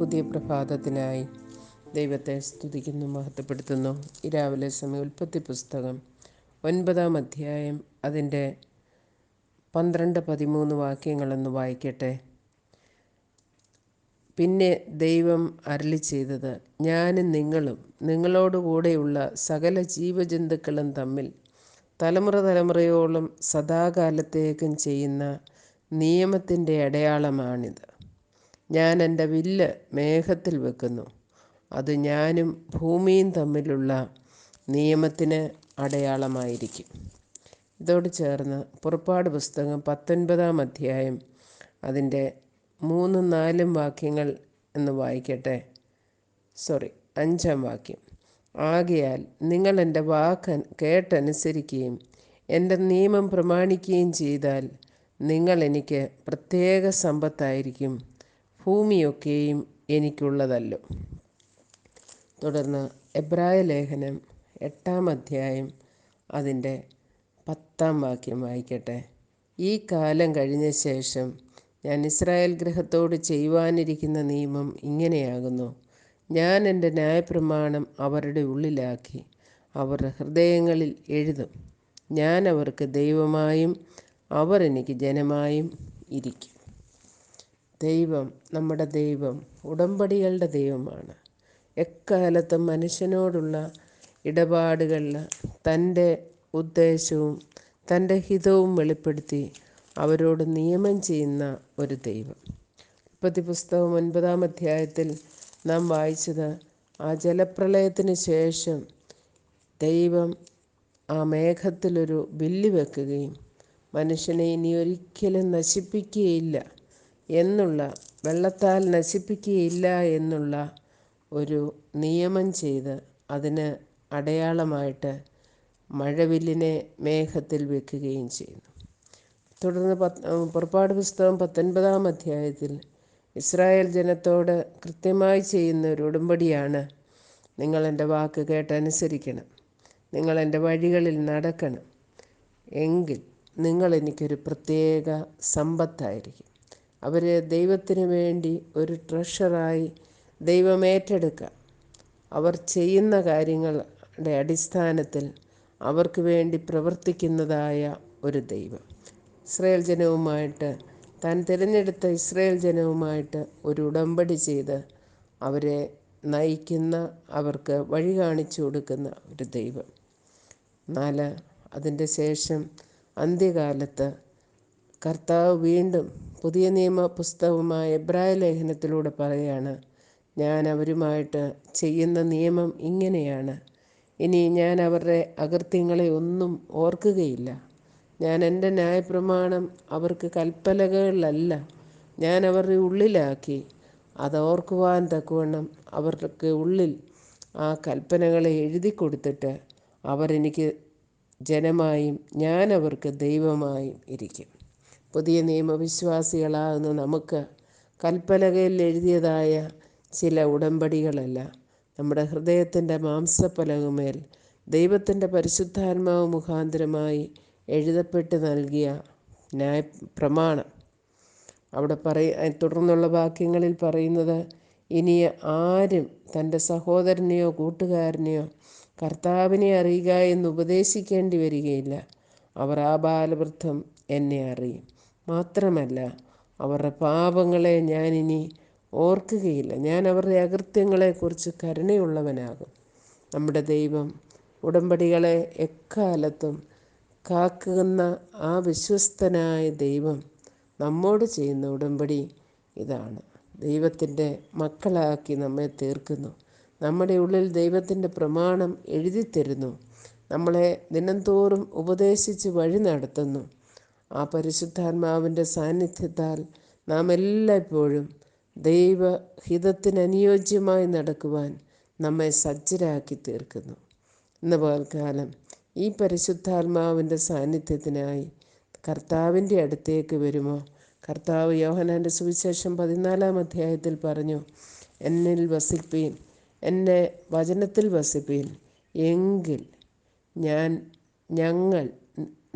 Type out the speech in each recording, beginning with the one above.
പുതിയ പ്രഭാതത്തിനായി ദൈവത്തെ സ്തുതിക്കുന്നു, മഹത്വപ്പെടുത്തുന്നു. ഈ രാവിലെ സമയം ഉൽപ്പത്തി പുസ്തകം 9-ാം അധ്യായം അതിൻ്റെ 12-13 വാക്യങ്ങളൊന്ന് വായിക്കട്ടെ. പിന്നെ ദൈവം അരുളി ചെയ്തത്, ഞാനും നിങ്ങളും നിങ്ങളോടുകൂടെയുള്ള സകല ജീവജന്തുക്കളും തമ്മിൽ തലമുറ തലമുറയോളം സദാകാലത്തേക്കും ചെയ്യുന്ന നിയമത്തിൻ്റെ അടയാളമാണിത്. ഞാൻ എൻ്റെ വില്ല് മേഘത്തിൽ വെക്കുന്നു. അത് ഞാനും ഭൂമിയും തമ്മിലുള്ള നിയമത്തിന് അടയാളമായിരിക്കും. ഇതോട് ചേർന്ന് പുറപ്പാട് പുസ്തകം 19-ാം അധ്യായം അതിൻ്റെ 3-4 വാക്യങ്ങൾ എന്ന് വായിക്കട്ടെ. 5-ാം വാക്യം. ആകയാൽ നിങ്ങൾ എൻ്റെ വാക്ക് കേട്ടനുസരിക്കുകയും എൻ്റെ നിയമം പ്രമാണിക്കുകയും ചെയ്താൽ നിങ്ങൾ എനിക്ക് പ്രത്യേക സമ്പത്തായിരിക്കും, ഭൂമിയൊക്കെയും എനിക്കുള്ളതല്ലോ. തുടർന്ന് എബ്രായ ലേഖനം 8-ാം അധ്യായം അതിൻ്റെ 10-ാം വാക്യം വായിക്കട്ടെ. ഈ കാലം കഴിഞ്ഞ ശേഷം ഞാൻ ഇസ്രായേൽ ഗൃഹത്തോട് ചെയ്യുവാനിരിക്കുന്ന നിയമം ഇങ്ങനെയാകുന്നു. ഞാൻ എൻ്റെ ന്യായപ്രമാണം അവരുടെ ഉള്ളിലാക്കി അവരുടെ ഹൃദയങ്ങളിൽ എഴുതും. ഞാൻ അവർക്ക് ദൈവമായും അവർ എനിക്ക് ജനമായും ഇരിക്കും. ദൈവം, നമ്മുടെ ദൈവം ഉടമ്പടികളുടെ ദൈവമാണ്. എക്കാലത്തും മനുഷ്യനോടുള്ള ഇടപാടുകളിൽ തൻ്റെ ഉദ്ദേശവും തൻ്റെ ഹിതവും വെളിപ്പെടുത്തി അവരോട് നിയമം ചെയ്യുന്ന ഒരു ദൈവം. ഉൽപ്പത്തി പുസ്തകം 9-ാം അധ്യായത്തിൽ നാം വായിച്ചത്, ആ ജലപ്രളയത്തിന് ശേഷം ദൈവം ആ മേഘത്തിലൊരു വില്ല് വെക്കുകയും മനുഷ്യനെ ഇനി ഒരിക്കലും നശിപ്പിക്കുകയില്ല എന്നുള്ള, വെള്ളത്താൽ നശിപ്പിക്കുകയില്ല എന്നുള്ള ഒരു നിയമം ചെയ്ത് അതിന് അടയാളമായിട്ട് മഴവില്ലിനെ മേഘത്തിൽ വെക്കുകയും ചെയ്യുന്നു. തുടർന്ന് പുറപ്പാട് പുസ്തകം 19-ാം അധ്യായത്തിൽ ഇസ്രായേൽ ജനത്തോട് കൃത്യമായി ചെയ്യുന്ന ഒരു ഉടമ്പടിയാണ്, നിങ്ങൾ എൻ്റെ വാക്ക് കേട്ടനുസരിക്കണം, നിങ്ങൾ എൻ്റെ വഴികളിൽ നടക്കണം, എങ്കിൽ നിങ്ങൾ എനിക്കൊരു പ്രത്യേക സമ്പത്തായിരിക്കും. അവർ ദൈവത്തിന് വേണ്ടി ഒരു ട്രഷറായി ദൈവം ഏറ്റെടുക്കുക. അവർ ചെയ്യുന്ന കാര്യങ്ങളുടെ അടിസ്ഥാനത്തിൽ അവർക്ക് വേണ്ടി പ്രവർത്തിക്കുന്നതായ ഒരു ദൈവം. ഇസ്രായേൽ ജനവുമായിട്ട്, താൻ തിരഞ്ഞെടുത്ത ഇസ്രായേൽ ജനവുമായിട്ട് ഒരു ഉടമ്പടി ചെയ്ത് അവരെ നയിക്കുന്ന, അവർക്ക് വഴി കാണിച്ചു കൊടുക്കുന്ന ഒരു ദൈവം. അതിൻ്റെ ശേഷം അന്ത്യകാലത്ത് കർത്താവ് വീണ്ടും പുതിയ നിയമ പുസ്തകമായ എബ്രായ ലേഖനത്തിലൂടെ പറയുകയാണ്, ഞാൻ അവരുമായിട്ട് ചെയ്യുന്ന നിയമം ഇങ്ങനെയാണ്. ഇനി ഞാൻ അവരുടെ അകൃത്യങ്ങളെ ഒന്നും ഓർക്കുകയില്ല. ഞാൻ എൻ്റെ ന്യായപ്രമാണം അവർക്ക് കൽപ്പലകളിലല്ല, ഞാൻ അവരുടെ ഉള്ളിലാക്കി അത് ഓർക്കുവാൻ തക്കവണ്ണം അവർക്ക് ഉള്ളിൽ ആ കൽപ്പനകളെ എഴുതി കൊടുത്തിട്ട് അവരെനിക്ക് ജനമായും ഞാൻ അവർക്ക് ദൈവമായും ഇരിക്കും. പുതിയ നിയമവിശ്വാസികളാകുന്ന നമുക്ക് കൽപ്പലകയിൽ എഴുതിയതായ ചില ഉടമ്പടികളല്ല, നമ്മുടെ ഹൃദയത്തിൻ്റെ മാംസപ്പലകമേൽ ദൈവത്തിൻ്റെ പരിശുദ്ധാത്മാവ് മുഖാന്തരമായി എഴുതപ്പെട്ട് നൽകിയ ന്യായപ്രമാണം. അവിടെ തുടർന്നുള്ള വാക്യങ്ങളിൽ പറയുന്നത്, ഇനി ആരും തൻ്റെ സഹോദരനെയോ കൂട്ടുകാരനെയോ കർത്താവിനെ അറിയുക എന്ന് ഉപദേശിക്കേണ്ടി വരികയില്ല. അവർ ആബാലവൃദ്ധം എന്നെ അറിയും. മാത്രമല്ല, അവരുടെ പാപങ്ങളെ ഞാനിനി ഓർക്കുകയില്ല. ഞാൻ അവരുടെ അകൃത്യങ്ങളെക്കുറിച്ച് കരുണയുള്ളവനാകും. നമ്മുടെ ദൈവം ഉടമ്പടികളെ എക്കാലത്തും കാക്കുന്ന ആ വിശ്വസ്തനായ ദൈവം നമ്മോട് ചെയ്യുന്ന ഉടമ്പടി ഇതാണ്. ദൈവത്തിൻ്റെ മക്കളാക്കി നമ്മെ തീർക്കുന്നു. നമ്മുടെ ഉള്ളിൽ ദൈവത്തിൻ്റെ പ്രമാണം എഴുതി തരുന്നു. നമ്മളെ ദിനംതോറും ഉപദേശിച്ച് വഴി നടത്തുന്നു. ആ പരിശുദ്ധാത്മാവിൻ്റെ സാന്നിധ്യത്താൽ നാം എല്ലായ്പ്പോഴും ദൈവഹിതത്തിന് അനുയോജ്യമായി നടക്കുവാൻ നമ്മെ സജ്ജരാക്കി തീർക്കുന്നു. ഇന്ന് പകൽക്കാലം ഈ പരിശുദ്ധാത്മാവിൻ്റെ സാന്നിധ്യത്തിനായി കർത്താവിൻ്റെ അടുത്തേക്ക് വരുമോ? കർത്താവ് യോഹന്നാൻ്റെ സുവിശേഷം 14-ാം അധ്യായത്തിൽ പറഞ്ഞു, എന്നിൽ വസിപ്പീൻ, എൻ്റെ വചനത്തിൽ വസിപ്പീൻ, എങ്കിൽ ഞങ്ങൾ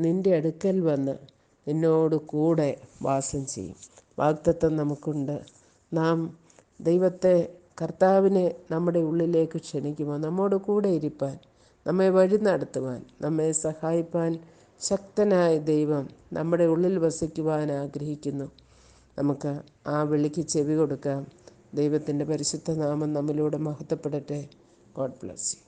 നിൻ്റെ അടുക്കൽ വന്ന് നിന്നോട് കൂടെ വാസം ചെയ്യും. വാഗ്ദത്തം നമുക്കുണ്ട്. നാം ദൈവത്തെ, കർത്താവിനെ നമ്മുടെ ഉള്ളിലേക്ക് ക്ഷണിക്കുമ്പോൾ നമ്മോട് കൂടെ ഇരിപ്പാൻ, നമ്മെ വഴി നടത്തുവാൻ, നമ്മെ സഹായിപ്പാൻ ശക്തനായ ദൈവം നമ്മുടെ ഉള്ളിൽ വസിക്കുവാൻ ആഗ്രഹിക്കുന്നു. നമുക്ക് ആ വിളിക്ക് ചെവി കൊടുക്കാം. ദൈവത്തിൻ്റെ പരിശുദ്ധ നാമം നമ്മിലൂടെ മഹത്വപ്പെടട്ടെ. God bless U.